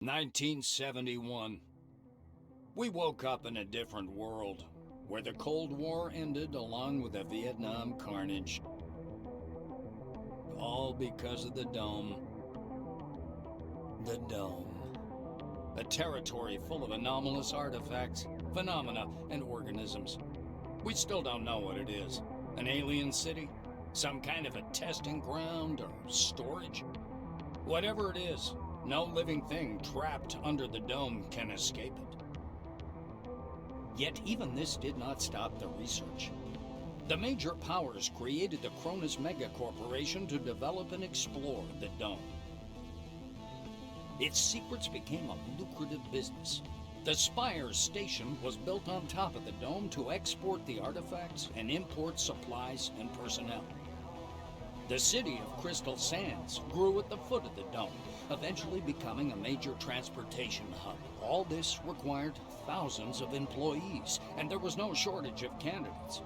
1971. We woke up in a different world, where the Cold War ended along with the Vietnam carnage. All because of the Dome. The Dome. A territory full of anomalous artifacts, phenomena, and organisms. We still don't know what it is. An alien city? Some kind of a testing ground or storage? Whatever it is, no living thing trapped under the Dome can escape it. Yet even this did not stop the research. The major powers created the Cronus Megacorporation to develop and explore the Dome. Its secrets became a lucrative business. The Spire station was built on top of the Dome to export the artifacts and import supplies and personnel. The city of Crystal Sands grew at the foot of the Dome, eventually becoming a major transportation hub. All this required thousands of employees, and there was no shortage of candidates.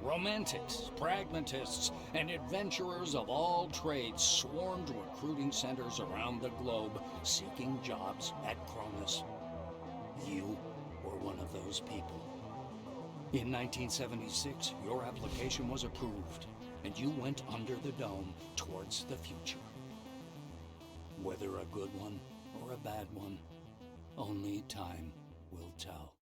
Romantics, pragmatists, and adventurers of all trades swarmed recruiting centers around the globe, seeking jobs at Cronus. You were one of those people. In 1976, your application was approved, and you went under the Dome towards the future. Whether a good one or a bad one, only time will tell.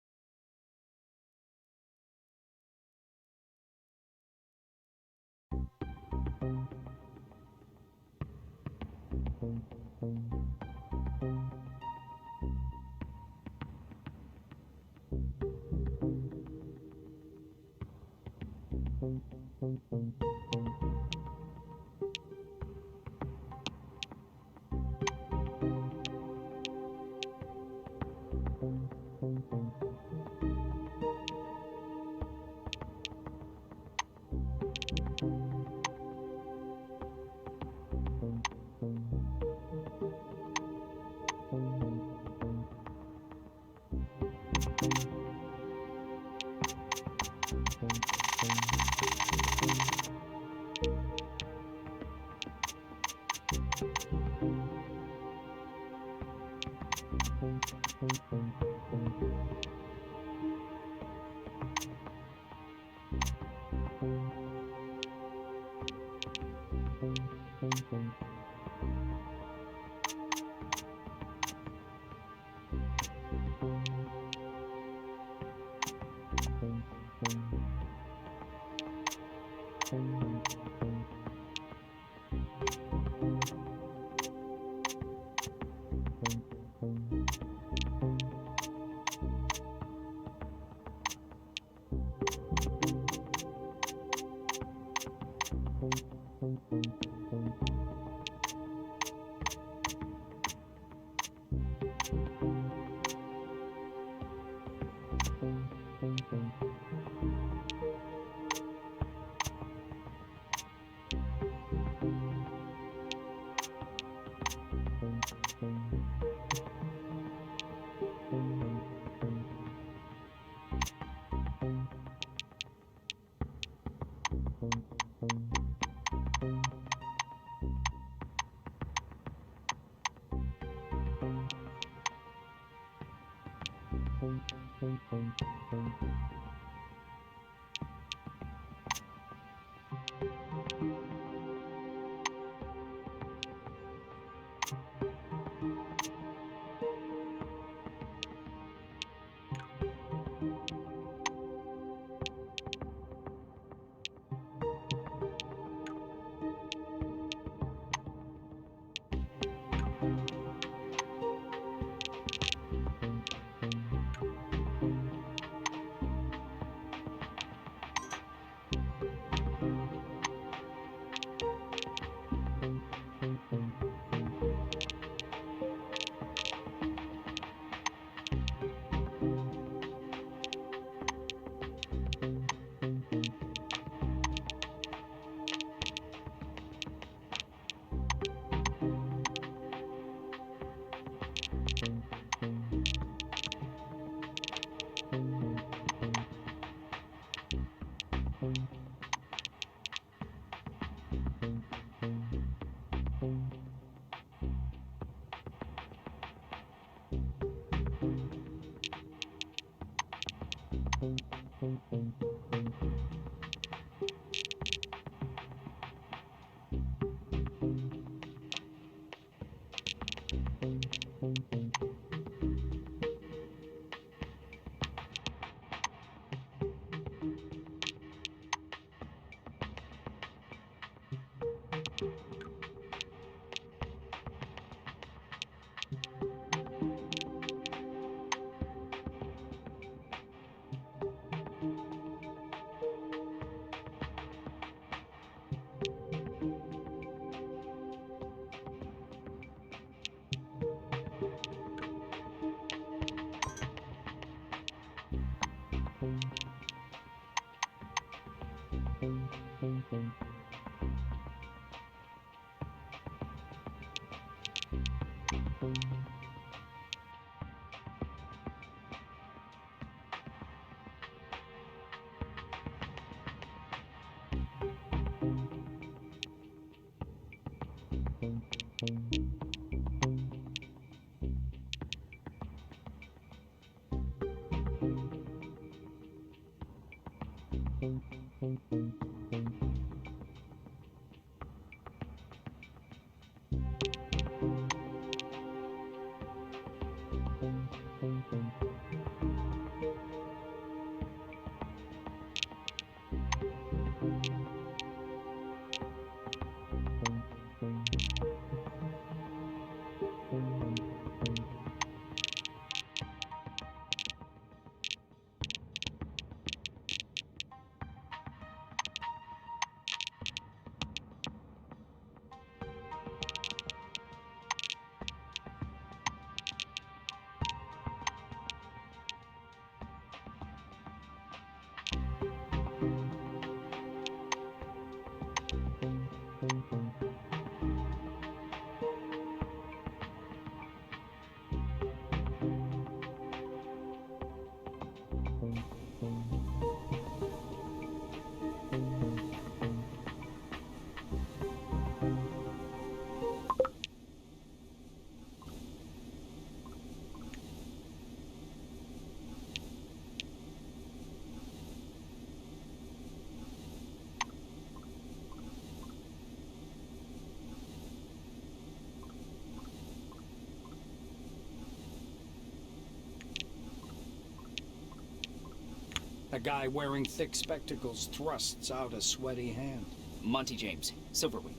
A guy wearing thick spectacles thrusts out a sweaty hand. Monty James, Silverwing.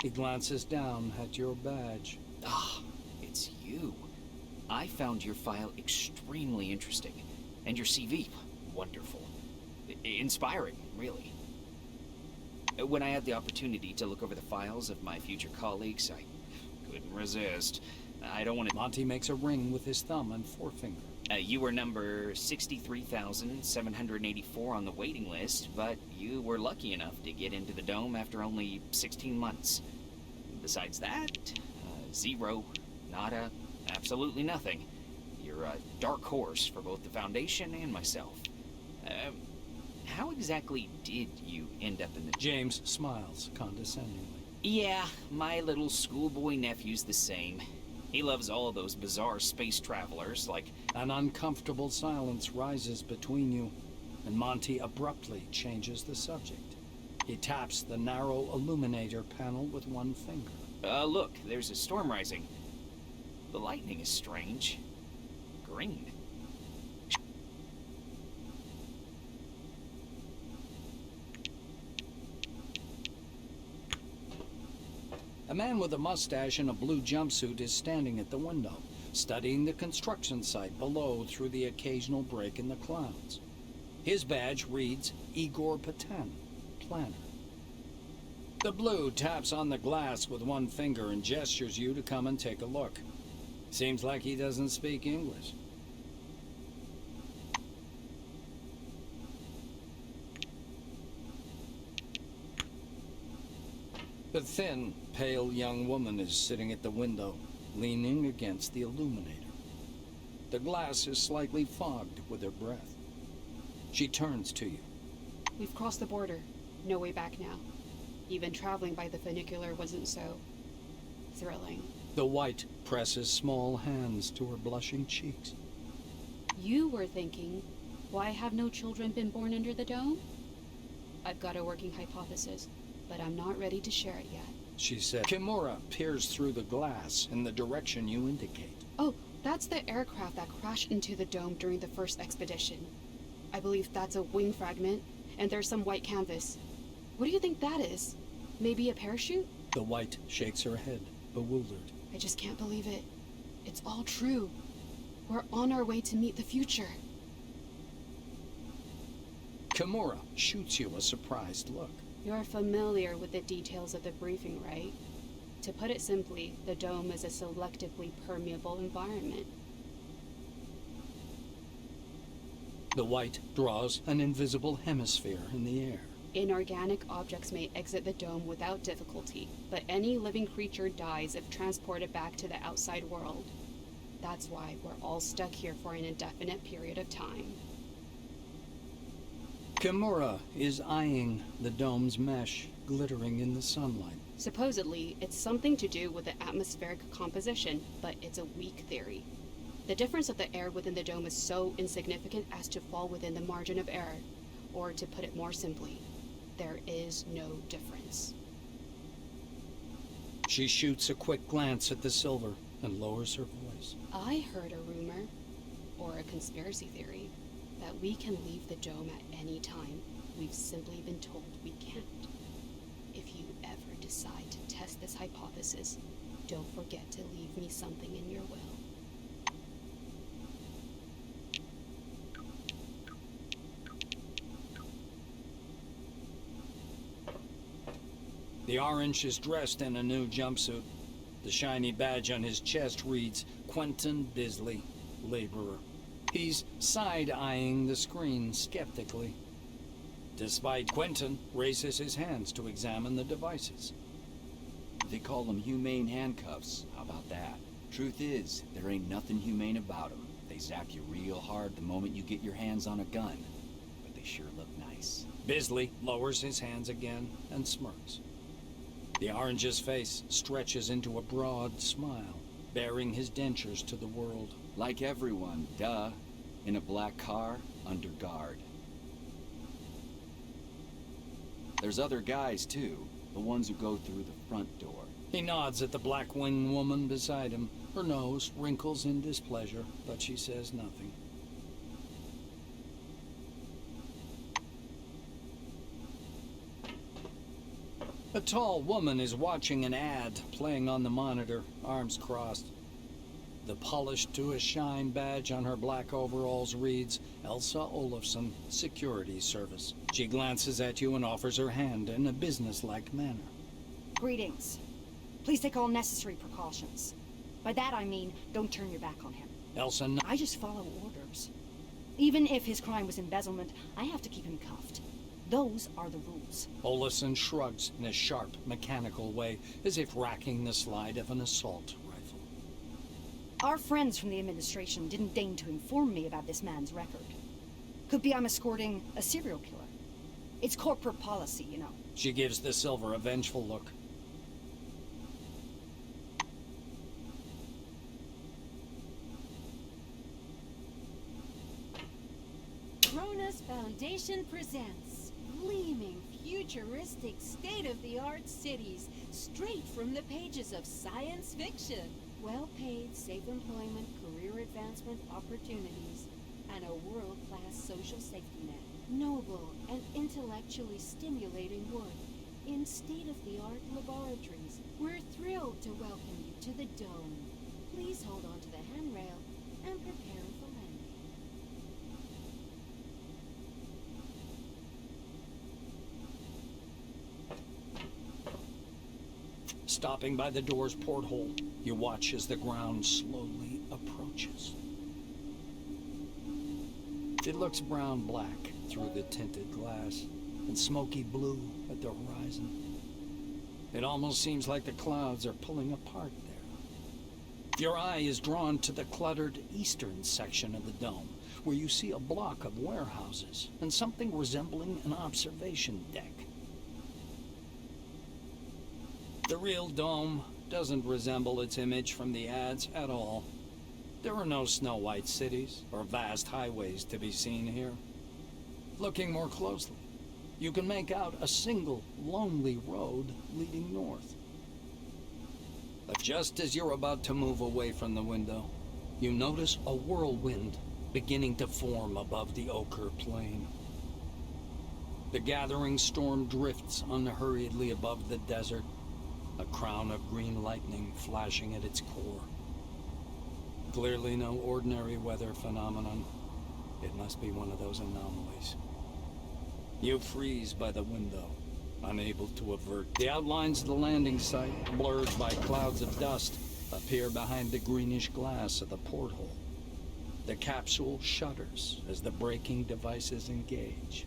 He glances down at your badge. Ah, it's you. I found your file extremely interesting. And your CV, wonderful. Inspiring, really. When I had the opportunity to look over the files of my future colleagues, I couldn't resist. I don't want to... Monty makes a ring with his thumb and forefinger. You were number 63,784 on the waiting list, but you were lucky enough to get into the dome after only 16 months. Besides that, zero, nada, absolutely nothing. You're a dark horse for both the Foundation and myself. How exactly did you end up in the... James smiles condescendingly. Yeah, my little schoolboy nephew's the same. He loves all those bizarre space travelers, like... An uncomfortable silence rises between you, and Monty abruptly changes the subject. He taps the narrow illuminator panel with one finger. Look, there's a storm rising. The lightning is strange. Green. A man with a mustache and a blue jumpsuit is standing at the window, studying the construction site below through the occasional break in the clouds. His badge reads Igor Patan, planner. The blue taps on the glass with one finger and gestures you to come and take a look. Seems like he doesn't speak English. The thin, pale young woman is sitting at the window, leaning against the illuminator. The glass is slightly fogged with her breath. She turns to you. We've crossed the border. No way back now. Even traveling by the funicular wasn't so... thrilling. The white presses small hands to her blushing cheeks. You were thinking Why have no children been born under the dome? I've got a working hypothesis, but I'm not ready to share it yet. She said. Kimura peers through the glass in the direction you indicate. Oh, that's the aircraft that crashed into the dome during the first expedition. I believe that's a wing fragment, and there's some white canvas. What do you think that is? Maybe a parachute? The white shakes her head, bewildered. I just can't believe it. It's all true. We're on our way to meet the future. Kimura shoots you a surprised look. You're familiar with the details of the briefing, right? To put it simply, the dome is a selectively permeable environment. The white draws an invisible hemisphere in the air. Inorganic objects may exit the dome without difficulty, but any living creature dies if transported back to the outside world. That's why we're all stuck here for an indefinite period of time. Kimura is eyeing the dome's mesh, glittering in the sunlight. Supposedly, it's something to do with the atmospheric composition, but it's a weak theory. The difference of the air within the dome is so insignificant as to fall within the margin of error. Or to put it more simply, there is no difference. She shoots a quick glance at the silver and lowers her voice. I heard a rumor, or a conspiracy theory, that we can leave the dome at any time. We've simply been told we can't. If you ever decide to test this hypothesis, don't forget to leave me something in your will. The orange is dressed in a new jumpsuit. The shiny badge on his chest reads, Quentin Bisley, laborer. He's side-eyeing the screen skeptically. Despite Quentin raises his hands to examine the devices. They call them humane handcuffs. How about that? Truth is, there ain't nothing humane about them. They zap you real hard the moment you get your hands on a gun. But they sure look nice. Bisley lowers his hands again and smirks. The orange's face stretches into a broad smile, baring his dentures to the world. Like everyone, duh. In a black car, under guard. There's other guys, too. The ones who go through the front door. He nods at the black-winged woman beside him. Her nose wrinkles in displeasure, but she says nothing. A tall woman is watching an ad playing on the monitor, arms crossed. The polished to a shine badge on her black overalls reads, Elsa Olafson, Security Service. She glances at you and offers her hand in a businesslike manner. Greetings. Please take all necessary precautions. By that I mean, don't turn your back on him. Elsa I just follow orders. Even if his crime was embezzlement, I have to keep him cuffed. Those are the rules. Olafson shrugs in a sharp, mechanical way, as if racking the slide of an assault rifle. Our friends from the administration didn't deign to inform me about this man's record. Could be I'm escorting a serial killer. It's corporate policy, you know. She gives the silver a vengeful look. Cronus Foundation presents gleaming, futuristic, state-of-the-art cities straight from the pages of science fiction. Well-paid, safe employment, career advancement opportunities, and a world-class social safety net. Noble and intellectually stimulating work in state-of-the-art laboratories. We're thrilled to welcome you to the Dome. Please hold on to the handrail and prepare for landing. Stopping by the door's porthole, you watch as the ground slowly approaches. It looks brown-black through the tinted glass and smoky blue at the horizon. It almost seems like the clouds are pulling apart there. Your eye is drawn to the cluttered eastern section of the dome, where you see a block of warehouses and something resembling an observation deck. The real dome doesn't resemble its image from the ads at all. There are no snow-white cities or vast highways to be seen here. Looking more closely, you can make out a single, lonely road leading north. But just as you're about to move away from the window, you notice a whirlwind beginning to form above the ochre plain. The gathering storm drifts unhurriedly above the desert, a crown of green lightning flashing at its core. Clearly no ordinary weather phenomenon. It must be one of those anomalies. You freeze by the window, unable to avert. The outlines of the landing site, blurred by clouds of dust, appear behind the greenish glass of the porthole. The capsule shudders as the braking devices engage.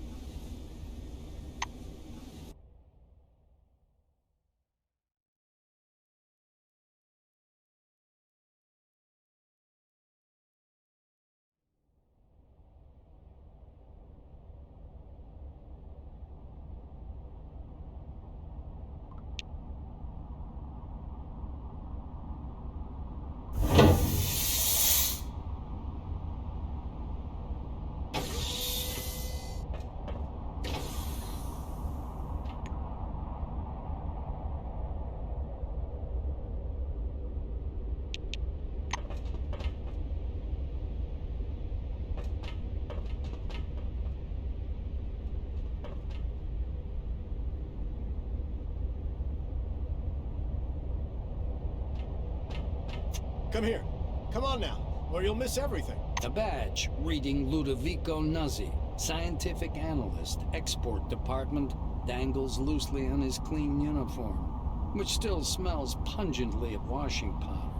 Come here. Come on now, or you'll miss everything. A badge reading Ludovico Nuzzi, scientific analyst, export department, dangles loosely on his clean uniform, which still smells pungently of washing powder.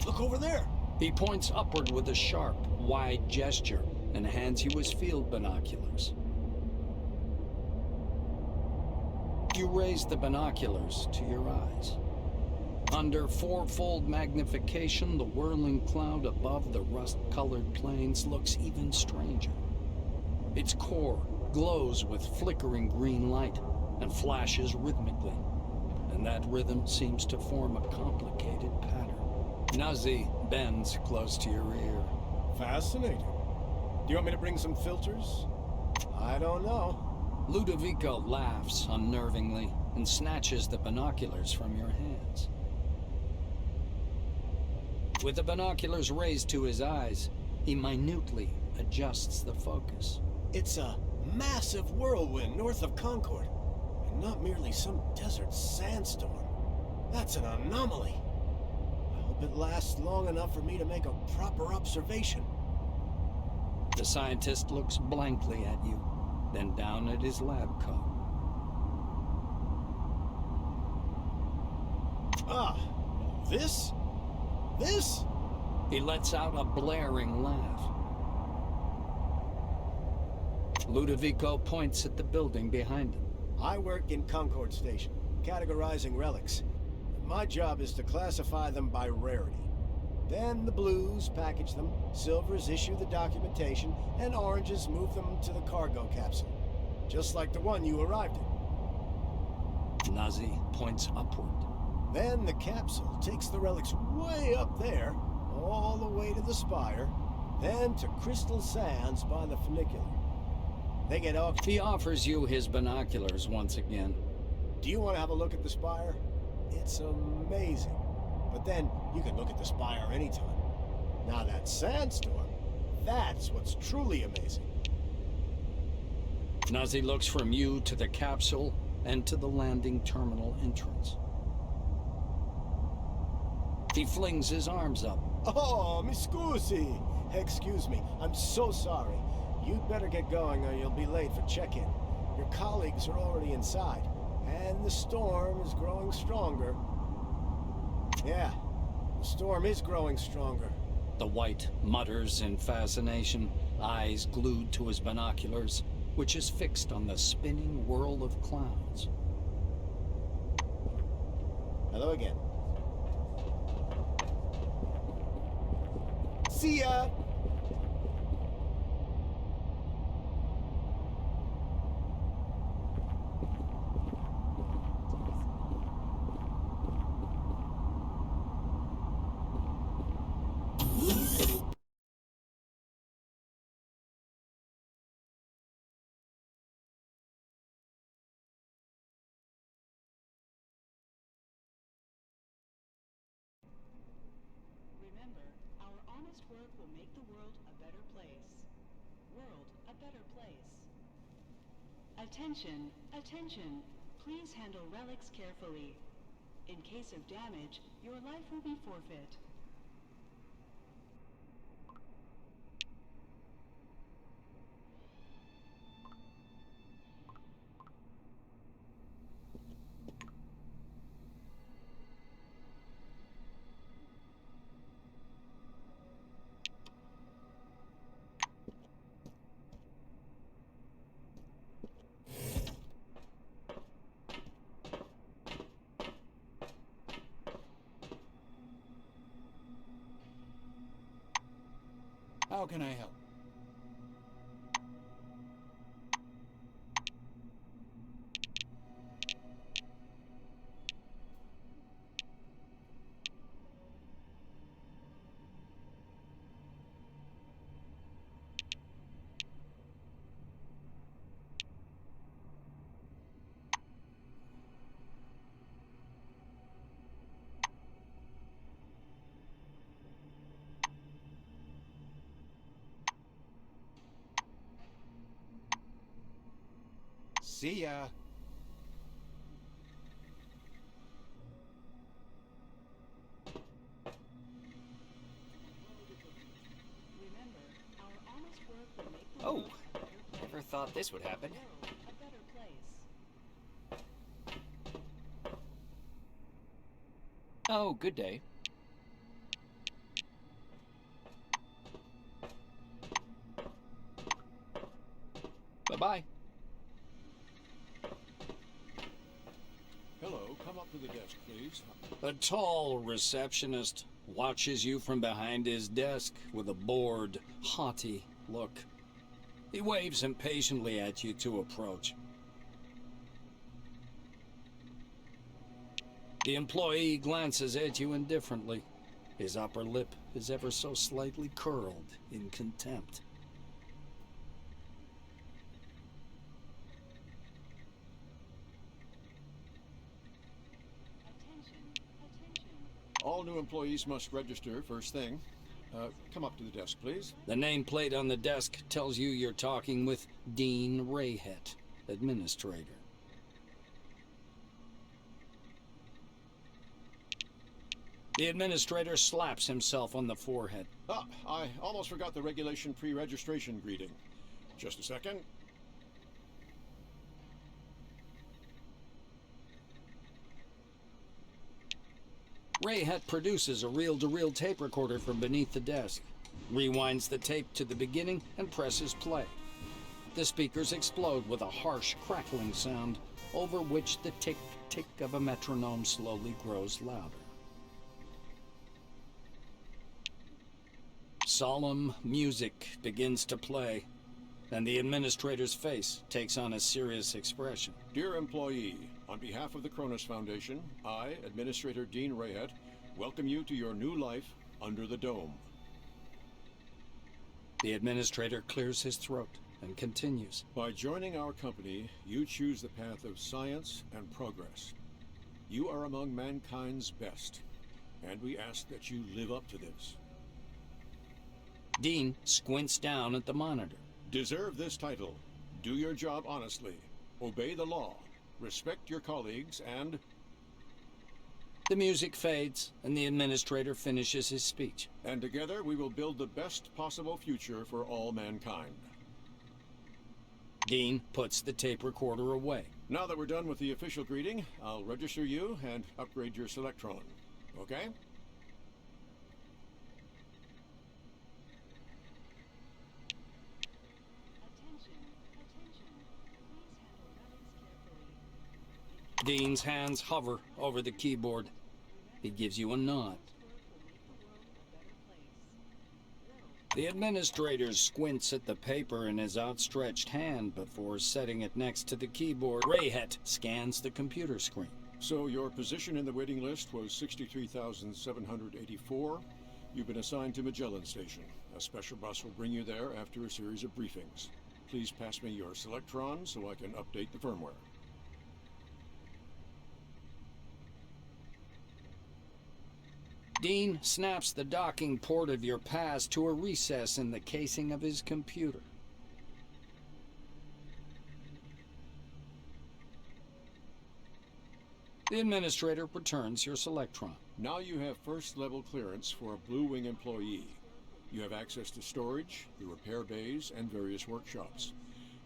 Look over there. He points upward with a sharp, wide gesture and hands you his field binoculars. You raise the binoculars to your eyes. Under fourfold magnification, the whirling cloud above the rust-colored plains looks even stranger. Its core glows with flickering green light and flashes rhythmically, and that rhythm seems to form a complicated pattern. Nuzzi bends close to your ear. Fascinating. Do you want me to bring some filters? I don't know. Ludovico laughs unnervingly and snatches the binoculars from your hands. With the binoculars raised to his eyes, he minutely adjusts the focus. It's a massive whirlwind north of Concord, and not merely some desert sandstorm. That's an anomaly. I hope it lasts long enough for me to make a proper observation. The scientist looks blankly at you, then down at his lab coat. Ah, this? This? He lets out a blaring laugh. Ludovico points at the building behind him. I work in Concord Station, categorizing relics. My job is to classify them by rarity. Then the blues package them, silvers issue the documentation, and oranges move them to the cargo capsule. Just like the one you arrived in. Nuzzi points upward. Then the capsule takes the relics way up there, all the way to the spire, then to Crystal Sands by the funicular. They get off. He offers you his binoculars once again. Do you want to have a look at the spire? It's amazing. But then you can look at the spire anytime. Now that sandstorm, that's what's truly amazing. Nuzzi looks from you to the capsule and to the landing terminal entrance. He flings his arms up. Oh, mi scusi. Excuse me, I'm so sorry. You'd better get going or you'll be late for check-in. Your colleagues are already inside, and the storm is growing stronger. Yeah, the storm is growing stronger. The White mutters in fascination, eyes glued to his binoculars, which is fixed on the spinning whirl of clouds. Hello again. See ya! Remember, our honest work will make the world a better place. World a better place. Attention, attention. Please handle relics carefully. In case of damage, your life will be forfeit. How can I help? See ya. Remember, our honest work will make the Oh, world a better place. never thought this would happen. World a better place. Oh, good day. Bye-bye. Hello, come up to the desk, please. A tall receptionist watches you from behind his desk with a bored, haughty look. He waves impatiently at you to approach. The employee glances at you indifferently. His upper lip is ever so slightly curled in contempt. Attention, attention. All new employees must register first thing. Come up to the desk, please. The nameplate on the desk tells you you're talking with Dean Rayhet, administrator. The administrator slaps himself on the forehead. Ah, I almost forgot the regulation pre-registration greeting. Just a second. Rayhet produces a reel-to-reel tape recorder from beneath the desk, rewinds the tape to the beginning, and presses play. The speakers explode with a harsh, crackling sound, over which the tick-tick of a metronome slowly grows louder. Solemn music begins to play, and the administrator's face takes on a serious expression. Dear employee, on behalf of the Cronus Foundation, I, Administrator Dean Rayhet, welcome you to your new life under the dome. The administrator clears his throat and continues. By joining our company, you choose the path of science and progress. You are among mankind's best, and we ask that you live up to this. Dean squints down at the monitor. Deserve this title. Do your job honestly. Obey the law. Respect your colleagues and... The music fades, and the administrator finishes his speech. And together we will build the best possible future for all mankind. Dean puts the tape recorder away. Now that we're done with the official greeting, I'll register you and upgrade your Selectron. Okay? Attention, attention. Please handle relics carefully. Dean's hands hover over the keyboard. He gives you a nod. The administrator squints at the paper in his outstretched hand before setting it next to the keyboard. Rayhet scans the computer screen. So your position in the waiting list was 63,784. You've been assigned to Magellan Station. A special bus will bring you there after a series of briefings. Please pass me your Selectron so I can update the firmware. Dean snaps the docking port of your pass to a recess in the casing of his computer. The administrator returns your Selectron. Now you have first-level clearance for a Blue Wing employee. You have access to storage, the repair bays, and various workshops.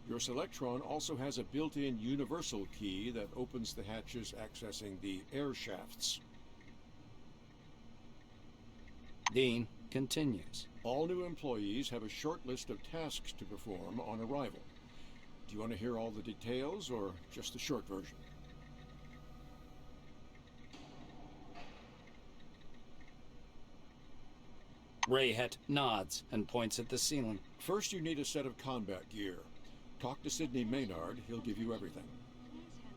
Your Selectron also has a built-in universal key that opens the hatches accessing the air shafts. Dean continues. All new employees have a short list of tasks to perform on arrival. Do you want to hear all the details or just the short version? Rayhet nods and points at the ceiling. First, you need a set of combat gear. Talk to Sidney Maynard, he'll give you everything.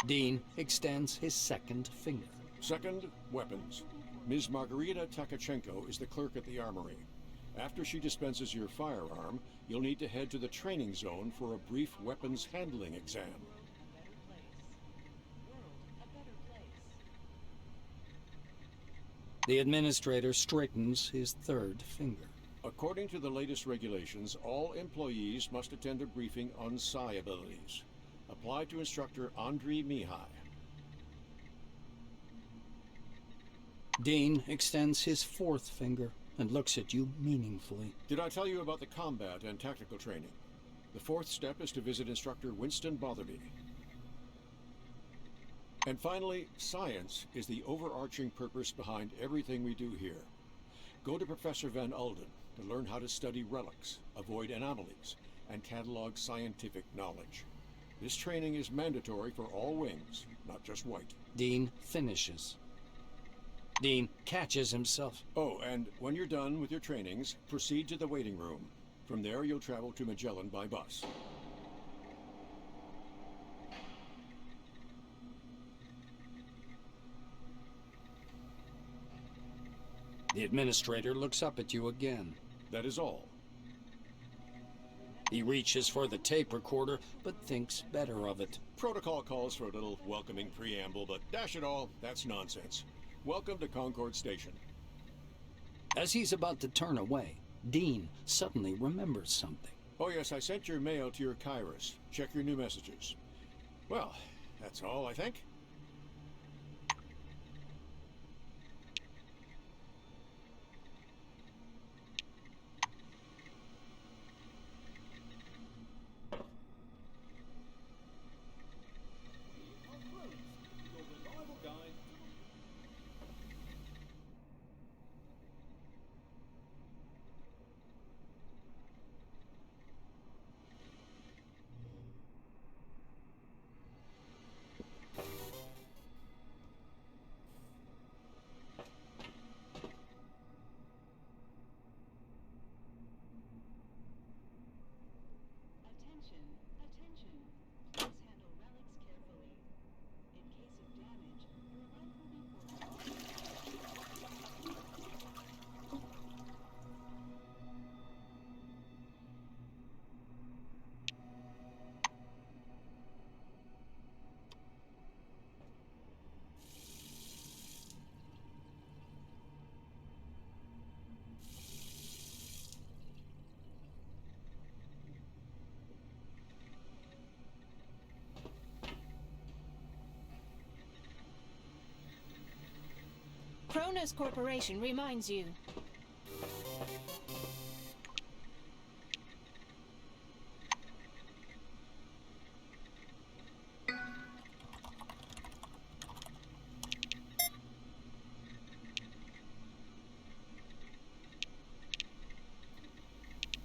Dean extends his second finger. Second, weapons. Ms. Margarita Takachenko is the clerk at the armory. After she dispenses your firearm, you'll need to head to the training zone for a brief weapons handling exam. The administrator straightens his third finger. According to the latest regulations, all employees must attend a briefing on psi abilities. Apply to instructor Andriy Mihai. Dean extends his fourth finger and looks at you meaningfully. Did I tell you about the combat and tactical training? The fourth step is to visit instructor Winston Botherby. And finally, science is the overarching purpose behind everything we do here. Go to Professor Van Alden to learn how to study relics, avoid anomalies, and catalog scientific knowledge. This training is mandatory for all wings, not just White. Dean finishes. Dean catches himself. Oh, and when you're done with your trainings, proceed to the waiting room. From there, you'll travel to Magellan by bus. The administrator looks up at you again. That is all. He reaches for the tape recorder, but thinks better of it. Protocol calls for a little welcoming preamble, but dash it all, that's nonsense. Welcome to Concord Station. As he's about to turn away, Dean suddenly remembers something. Oh yes, I sent your mail to your Kairos. Check your new messages. Well, that's all, I think. Attention, attention. Please handle relics carefully. In case of damage, your life will be forfeited. Cronus Corporation reminds you,